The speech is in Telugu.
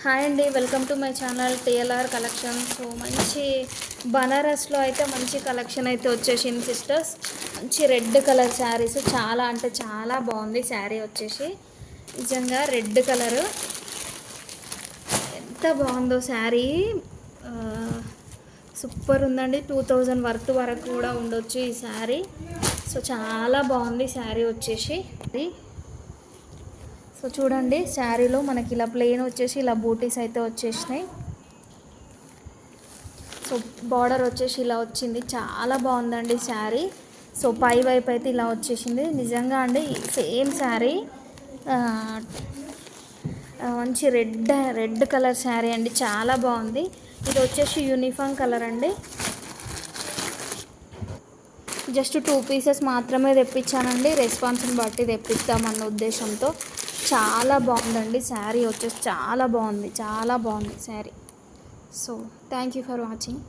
హాయ్ అండి, welcome to my channel TLR collection. So మంచి బనారస్లో అయితే మంచి కలెక్షన్ అయితే వచ్చేసింది సిస్టర్స్. మంచి రెడ్ కలర్ శారీస్, చాలా అంటే చాలా బాగుంది శారీ వచ్చేసి. నిజంగా రెడ్ కలరు ఎంత బాగుందో శారీ, సూపర్ ఉందండి. 2000 వర్త్ వరకు కూడా ఉండొచ్చు ఈ శారీ. సో చాలా బాగుంది శారీ వచ్చేసి. సో చూడండి, శారీలో మనకి ఇలా ప్లెయిన్ వచ్చేసి ఇలా బూటీస్ అయితే వచ్చేసినాయి. సో బార్డర్ వచ్చేసి ఇలా వచ్చింది, చాలా బాగుందండి శారీ. సో పై వైపు అయితే ఇలా వచ్చేసింది. నిజంగా అండి సేమ్ శారీ, మంచి రెడ్ కలర్ శారీ అండి, చాలా బాగుంది. ఇది వచ్చేసి యూనిఫామ్ కలర్ అండి. జస్ట్ 2 పీసెస్ మాత్రమే తెప్పించానండి, రెస్పాన్స్ని బట్టి తెప్పిద్దామన్న ఉద్దేశంతో. చాలా బాగుందండి శారీ వచ్చేసి, చాలా బాగుంది sari. So thank you for watching.